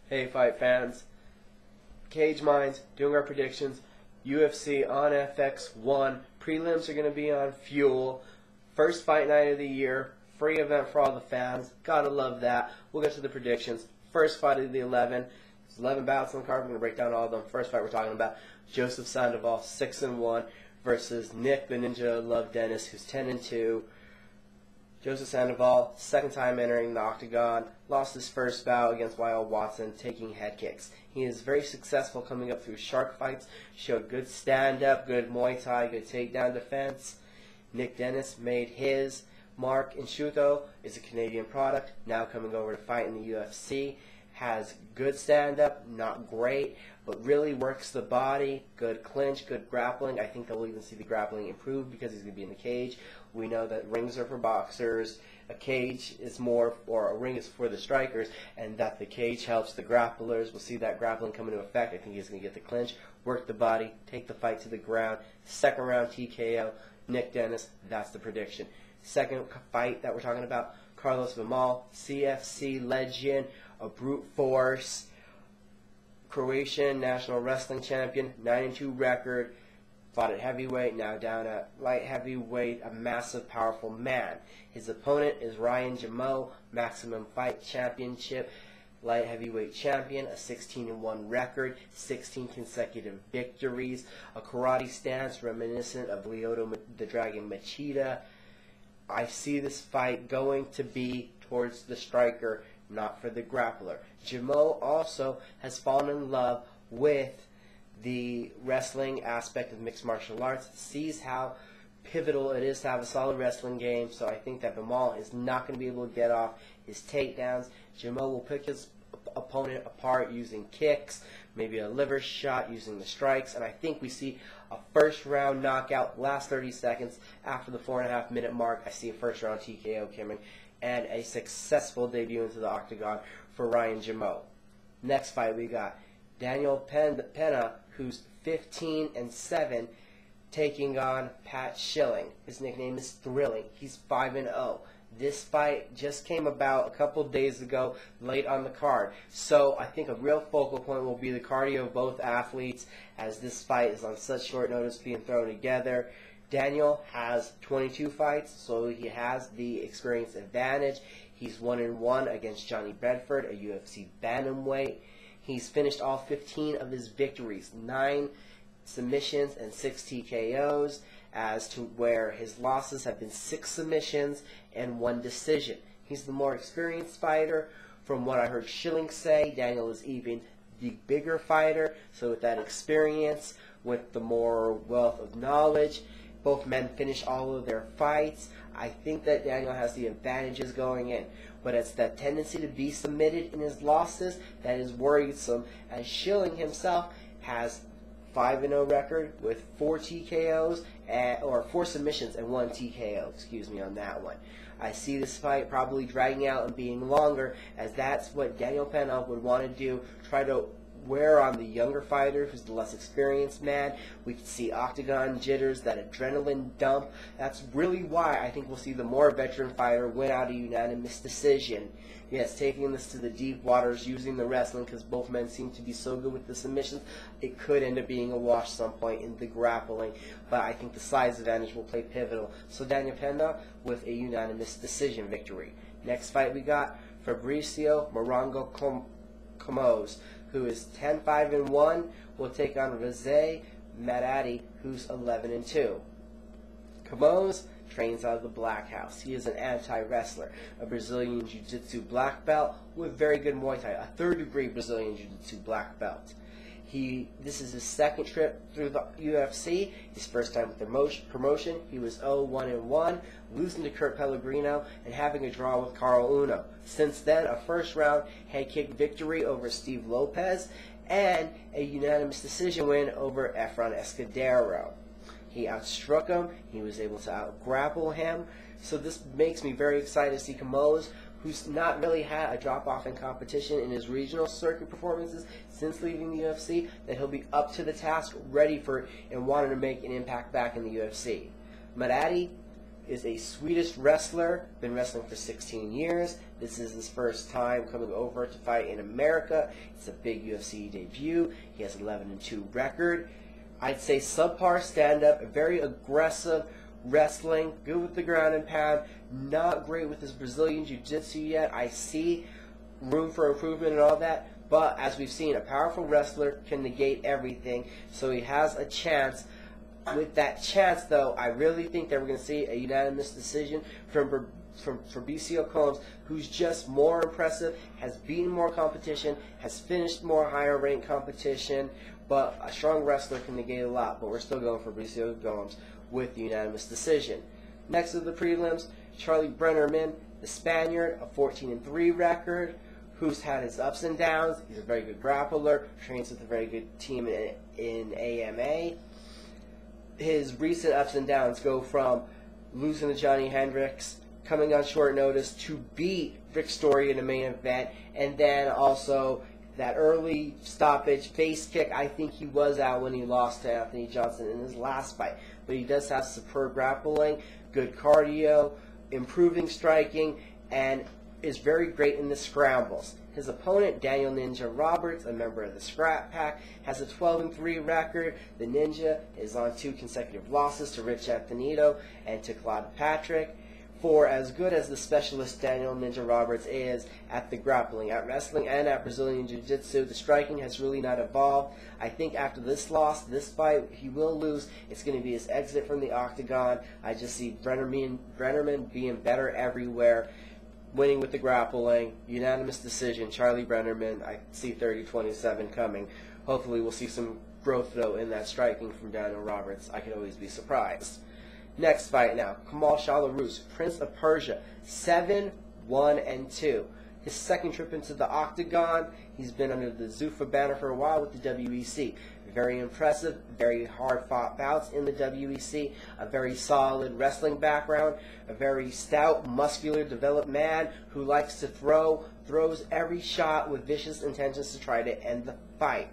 Hey fight fans, Cage Minds doing our predictions. UFC on FX1. Prelims are going to be on Fuel. First fight night of the year. Free event for all the fans. Gotta love that. We'll get to the predictions. First fight of the 11. There's 11 bouts on the card. We're going to break down all of them. First fight we're talking about, Joseph Sandoval, 6-1, versus Nick the Ninja Love Dennis, who's 10-2. Joseph Sandoval, second time entering the octagon, lost his first bout against Wild Watson, taking head kicks. He is very successful coming up through shark fights, showed good stand-up, good Muay Thai, good takedown defense. Nick Dennis made his mark in Shuto, is a Canadian product, now coming over to fight in the UFC. Has good stand-up, not great, but really works the body, good clinch, good grappling. I think they'll even see the grappling improve because he's going to be in the cage. We know that rings are for boxers, a cage is more, or a ring is for the strikers, and that the cage helps the grapplers. We'll see that grappling come into effect. I think he's going to get the clinch, work the body, take the fight to the ground. Second round TKO, Nick Dennis, that's the prediction. Second fight that we're talking about, Carlos Vimal, CFC legend, a brute force, Croatian national wrestling champion, 9-2 record, fought at heavyweight, now down at light heavyweight, a massive, powerful man. His opponent is Ryan Jamo, Maximum Fight Championship, light heavyweight champion, a 16-1 record, 16 consecutive victories, a karate stance reminiscent of Lyoto the Dragon Machida. I see this fight going to be towards the striker, not for the grappler. Jamo also has fallen in love with the wrestling aspect of mixed martial arts, sees how pivotal it is to have a solid wrestling game, so I think that Vimal is not going to be able to get off his takedowns. Jamo will pick his opponent apart using kicks, maybe a liver shot using the strikes, and I think we see a first round knockout, last 30 seconds after the 4.5 minute mark. I see a first round TKO coming, and a successful debut into the octagon for Ryan Jamo. Next fight we got Daniel Pena, who's 15-7, taking on Pat Schilling. His nickname is Thrilling. He's 5-0. This fight just came about a couple days ago, late on the card. So I think a real focal point will be the cardio of both athletes, as this fight is on such short notice being thrown together. Daniel has 22 fights, so he has the experience advantage. He's 1-1 against Johnny Bedford, a UFC bantamweight. He's finished all 15 of his victories, 9 submissions and 6 TKOs, as to where his losses have been 6 submissions and 1 decision. He's the more experienced fighter. From what I heard Schilling say, Daniel is even the bigger fighter, so with that experience, with the more wealth of knowledge, both men finish all of their fights. I think that Daniel has the advantages going in, but it's that tendency to be submitted in his losses that is worrisome, as Schilling himself has 5-0 record with 4 TKOs, or 4 submissions and 1 TKO, excuse me, on that one. I see this fight probably dragging out and being longer, as that's what Daniel Pena would want to do, try to wear on the younger fighter who's the less experienced man. We can see octagon jitters, that adrenaline dump. That's really why I think we'll see the more veteran fighter win out a unanimous decision. Yes, taking this to the deep waters, using the wrestling, because both men seem to be so good with the submissions, it could end up being a wash some point in the grappling, but I think the size advantage will play pivotal. So Daniel Pena with a unanimous decision victory. Next fight we got Fabricio Morongo Comoz, who is 10-5-1, will take on Reze Madadi, who's 11-2. Comoz trains out of the Black House. He is an anti-wrestler, a Brazilian Jiu-Jitsu black belt with very good Muay Thai, a third-degree Brazilian Jiu-Jitsu black belt. This is his second trip through the UFC, his first time with the promotion. He was 0-1-1, losing to Kurt Pellegrino and having a draw with Carl Uno. Since then, a first-round head kick victory over Steve Lopez and a unanimous decision win over Efron Escudero. He outstruck him, he was able to out-grapple him, so this makes me very excited to see Comoz, who's not really had a drop-off in competition in his regional circuit performances since leaving the UFC, that he'll be up to the task, ready for and wanting to make an impact back in the UFC. Madadi is a Swedish wrestler, been wrestling for 16 years. This is his first time coming over to fight in America. It's a big UFC debut. He has 11-2 record. I'd say subpar stand-up, very aggressive wrestling, good with the ground and pound, not great with his Brazilian Jiu-Jitsu yet. I see room for improvement and all that, but as we've seen, a powerful wrestler can negate everything, so he has a chance. With that chance, though, I really think that we're going to see a unanimous decision from Fabricio Combs, who's just more impressive, has beaten more competition, has finished more higher-ranked competition, but a strong wrestler can negate a lot. But we're still going for Fabricio Combs with the unanimous decision. Next of the prelims, Charlie Brenneman, the Spaniard, a 14-3 record, who's had his ups and downs. He's a very good grappler, trains with a very good team in AMA. His recent ups and downs go from losing to Johnny Hendricks, coming on short notice to beat Rick Story in the main event, and then also that early stoppage face kick. I think he was out when he lost to Anthony Johnson in his last fight, but he does have superb grappling, good cardio, improving striking, and is very great in the scrambles. His opponent, Daniel Ninja Roberts, a member of the Scrap Pack, has a 12-3 record. The Ninja is on 2 consecutive losses to Rich Antonito and to Claude Patrick. For as good as the specialist Daniel Ninja Roberts is at the grappling, at wrestling, and at Brazilian Jiu-Jitsu, the striking has really not evolved. I think after this loss, this fight, he will lose. It's going to be his exit from the octagon. I just see Brenneman being better everywhere, winning with the grappling, unanimous decision, Charlie Brenneman. I see 30-27 coming. Hopefully we'll see some growth, though, in that striking from Daniel Roberts. I could always be surprised. Next fight now, Kamal Shalarus, Prince of Persia, 7-1-2. His second trip into the octagon. He's been under the Zuffa banner for a while with the WEC. Very impressive, very hard-fought bouts in the WEC, a very solid wrestling background, a very stout, muscular, developed man who likes to throws every shot with vicious intentions to try to end the fight.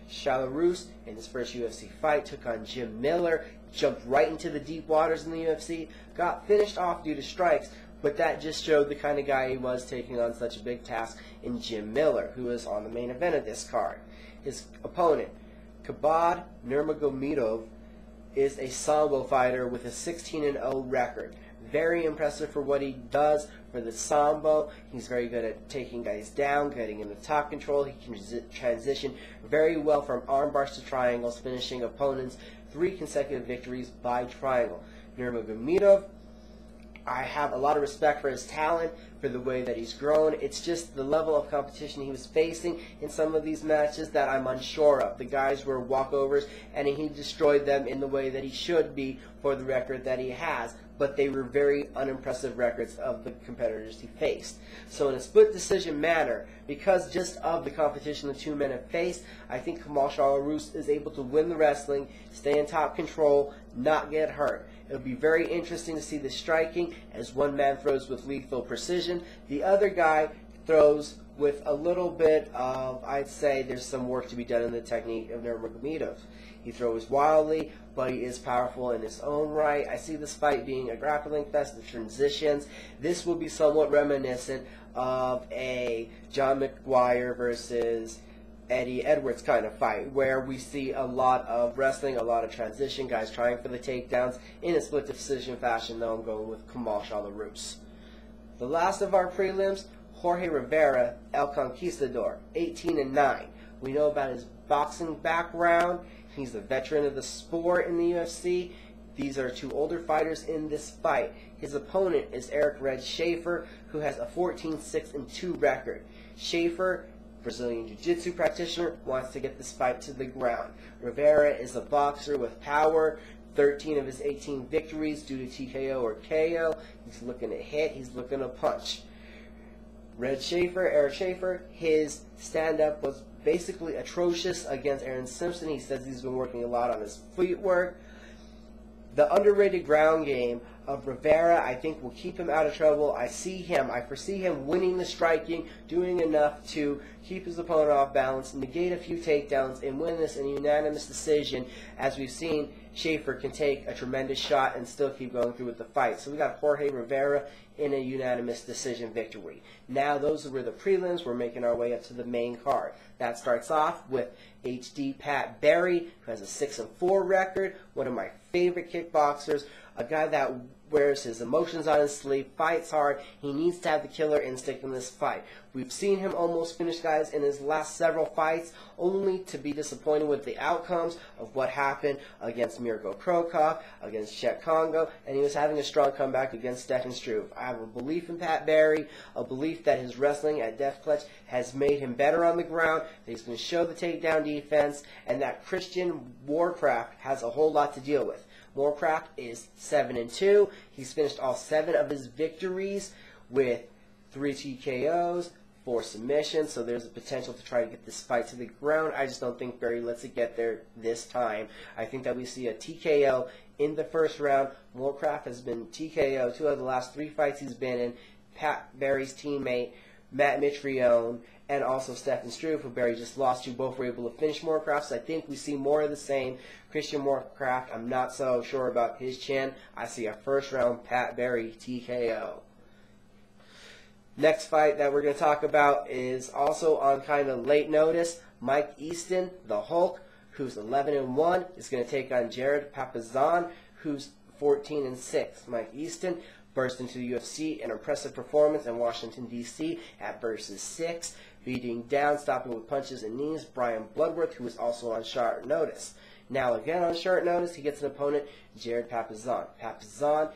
Shalarus, in his first UFC fight, took on Jim Miller, jumped right into the deep waters in the UFC, got finished off due to strikes, but that just showed the kind of guy he was, taking on such a big task in Jim Miller, who is on the main event of this card. His opponent, Kabad Nurmagomedov, is a Sambo fighter with a 16-0 record. Very impressive for what he does for the Sambo. He's very good at taking guys down, getting into top control. He can transition very well from arm bars to triangles, finishing opponents 3 consecutive victories by triangle. Nurmagomedov, I have a lot of respect for his talent, for the way that he's grown. It's just the level of competition he was facing in some of these matches that I'm unsure of. The guys were walkovers, and he destroyed them in the way that he should be for the record that he has, but they were very unimpressive records of the competitors he faced. So in a split decision manner, because just of the competition the two men have faced, I think Kamal Shalarus is able to win the wrestling, stay in top control, not get hurt. It'll be very interesting to see the striking, as one man throws with lethal precision. The other guy throws with a little bit of, I'd say there's some work to be done in the technique of Nurmagomedov. He throws wildly, but he is powerful in his own right. I see this fight being a grappling fest of transitions. This will be somewhat reminiscent of a John McGuire versus Eddie Edwards kind of fight, where we see a lot of wrestling, a lot of transition, guys trying for the takedowns in a split decision fashion, though I'm going with Kamal Shalarus. The last of our prelims, Jorge Rivera, El Conquistador, 18-9. We know about his boxing background. He's a veteran of the sport in the UFC. These are 2 older fighters in this fight. His opponent is Eric Red Schaefer, who has a 14-6-2 record. Schaefer, Brazilian Jiu-Jitsu practitioner, wants to get this fight to the ground. Rivera is a boxer with power. 13 of his 18 victories due to TKO or KO. He's looking to hit. He's looking to punch. Eric Schaefer, his stand-up was basically atrocious against Aaron Simpson. He says he's been working a lot on his footwork. The underrated ground game of Rivera, I think, will keep him out of trouble. I foresee him winning the striking, doing enough to keep his opponent off balance, negate a few takedowns, and win this in a unanimous decision. As we've seen, Schaefer can take a tremendous shot and still keep going through with the fight. So we got Jorge Rivera in a unanimous decision victory. Now those were the prelims. We're making our way up to the main card. That starts off with HD Pat Barry, who has a 6-4 record, one of my favorite kickboxers, a guy that wears his emotions on his sleeve, fights hard. He needs to have the killer instinct in this fight. We've seen him almost finish guys in his last several fights, only to be disappointed with the outcomes of what happened against Mirko Krokov, against Czech Congo, and he was having a strong comeback against Stefan Struve. I have a belief in Pat Barry, a belief that his wrestling at Def Clutch has made him better on the ground, that he's going to show the takedown defense, and that Christian Warcraft has a whole lot to deal with. Warcraft is 7-2. He's finished all 7 of his victories with 3 TKOs, 4 submissions, so there's a potential to try to get this fight to the ground. I just don't think Barry lets it get there this time. I think that we see a TKO in the first round. Warcraft has been TKO 2 of the last 3 fights he's been in. Pat Barry's teammate, Matt Mitrione, and also Stefan Struve, who Barry just lost to, both were able to finish Warcraft, so I think we see more of the same. Christian Warcraft, I'm not so sure about his chin. I see a first-round Pat Barry TKO. Next fight that we're going to talk about is also on kind of late notice. Mike Easton, the Hulk, who's 11-1, is going to take on Jared Papazan, who's 14-6. Mike Easton burst into the UFC, an impressive performance in Washington, D.C. at Versus 6, beating down, stopping with punches and knees, Brian Bloodworth, who was also on short notice. Now again on short notice, he gets an opponent, Jared Papazan. Papazan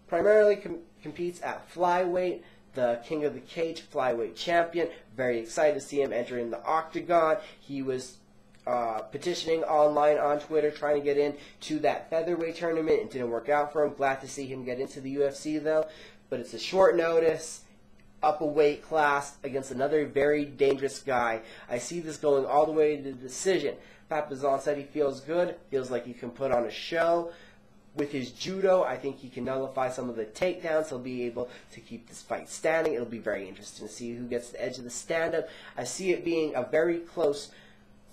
primarily competes at flyweight, the King of the Cage flyweight champion. Very excited to see him entering the octagon. He was petitioning online on Twitter, trying to get into that featherweight tournament. It didn't work out for him. Glad to see him get into the UFC though. But it's a short notice, up a weight class against another very dangerous guy. I see this going all the way to the decision. Papazan said he feels good, feels like he can put on a show. With his judo, I think he can nullify some of the takedowns. He'll be able to keep this fight standing. It'll be very interesting to see who gets the edge of the stand-up. I see it being a very close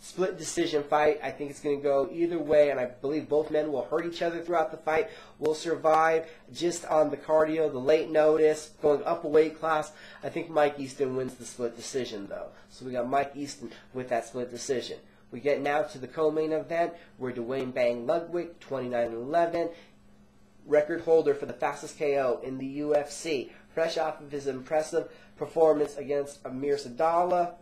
split decision fight. I think it's going to go either way, and I believe both men will hurt each other throughout the fight, will survive just on the cardio, the late notice, going up a weight class. I think Mike Easton wins the split decision, though. So we got Mike Easton with that split decision. We get now to the co-main event, where Dwayne Bang Ludwig, 29-11, record holder for the fastest KO in the UFC, fresh off of his impressive performance against Amir Sadallah,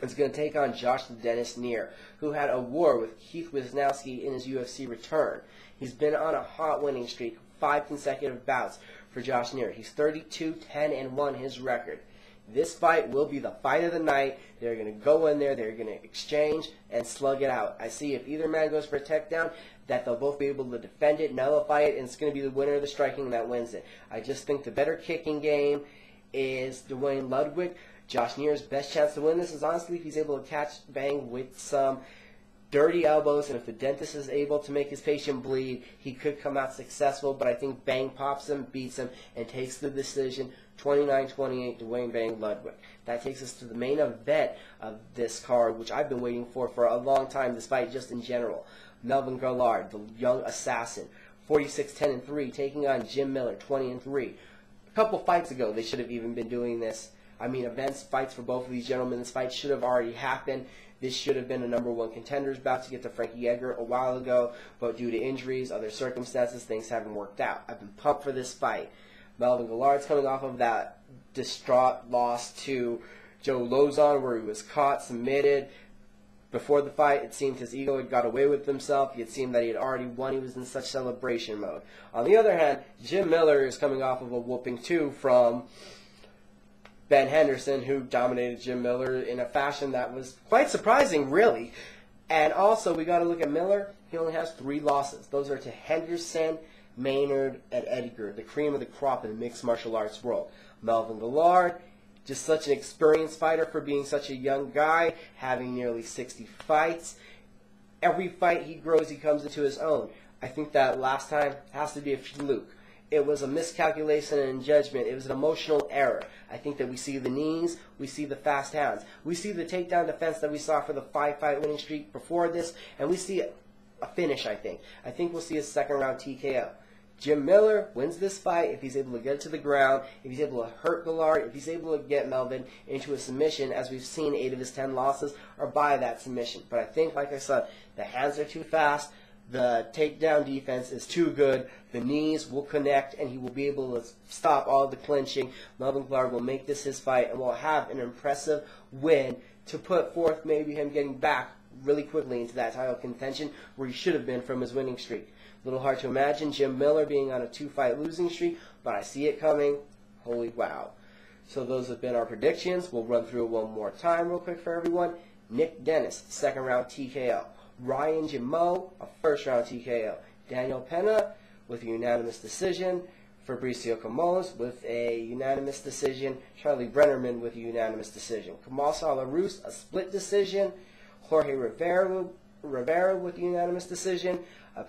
is going to take on Josh the Dennis Neer, who had a war with Keith Wisnowski in his UFC return. He's been on a hot winning streak, 5 consecutive bouts for Josh Neer. He's 32-10-1 his record. This fight will be the fight of the night. They're going to go in there, they're going to exchange and slug it out. I see if either man goes for a takedown, that they'll both be able to defend it, nullify it, and it's going to be the winner of the striking that wins it. I just think the better kicking game is Dwayne Ludwig. Josh Neer's best chance to win this is honestly if he's able to catch Bang with some dirty elbows, and if the dentist is able to make his patient bleed, he could come out successful, but I think Bang pops him, beats him, and takes the decision, 29-28 to Dwayne Bang Ludwig. That takes us to the main event of this card, which I've been waiting for a long time, this fight just in general. Melvin Guillard, the young assassin, 46-10-3, taking on Jim Miller, 20-3. A couple fights ago, they should have even been doing this. I mean, fights for both of these gentlemen. This fight should have already happened. This should have been a #1 contender's bout to get to Frankie Edgar a while ago, but due to injuries, other circumstances, things haven't worked out. I've been pumped for this fight. Melvin Guillard's coming off of that distraught loss to Joe Lozon, where he was caught, submitted. Before the fight, it seemed his ego had got away with himself. It seemed that he had already won. He was in such celebration mode. On the other hand, Jim Miller is coming off of a whooping too from Ben Henderson, who dominated Jim Miller in a fashion that was quite surprising, really. And also, we got to look at Miller. He only has 3 losses. Those are to Henderson, Maynard, and Edgar, the cream of the crop in the mixed martial arts world. Melvin Guillard, just such an experienced fighter for being such a young guy, having nearly 60 fights. Every fight he grows, he comes into his own. I think that last time has to be a fluke. It was a miscalculation in judgment. It was an emotional error. I think that we see the knees, we see the fast hands, we see the takedown defense that we saw for the 5-fight winning streak before this, and we see a finish, I think. I think we'll see a second-round TKO. Jim Miller wins this fight if he's able to get it to the ground, if he's able to hurt Guillard, if he's able to get Melvin into a submission, as we've seen 8 of his 10 losses are by that submission. But I think, like I said, the hands are too fast, the takedown defense is too good, the knees will connect, and he will be able to stop all the clinching. Melvin Guillard will make this his fight and will have an impressive win to put forth maybe him getting back really quickly into that title contention where he should have been from his winning streak. A little hard to imagine Jim Miller being on a 2-fight losing streak, but I see it coming. Holy wow. So those have been our predictions. We'll run through it one more time real quick for everyone. Nick Dennis, second round TKO. Ryan Jimo, a first round TKO. Daniel Pena with a unanimous decision. Fabricio Camões with a unanimous decision. Charlie Brenneman with a unanimous decision. Kamal Salarus, a split decision. Jorge Rivera with a unanimous decision.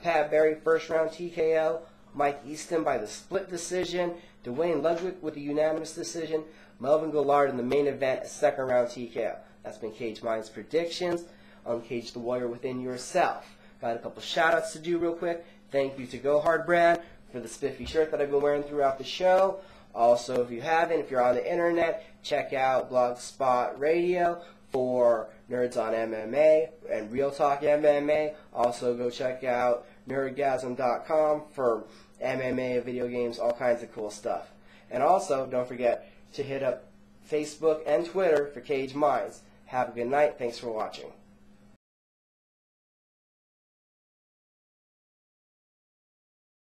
Pat Barry, first round TKO. Mike Easton by the split decision. Dwayne Ludwig with a unanimous decision. Melvin Guillard in the main event, a second round TKO. That's been Cage Mind's predictions. Uncage the warrior within yourself. Got a couple shout outs to do real quick. Thank you to Go Hard Brand for the spiffy shirt that I've been wearing throughout the show. Also, if you haven't, if you're on the internet, check out Blogspot Radio for Nerds on MMA and Real Talk MMA. Also, go check out nerdgasm.com for MMA, video games, all kinds of cool stuff. And also, don't forget to hit up Facebook and Twitter for Cage Minds. Have a good night. Thanks for watching.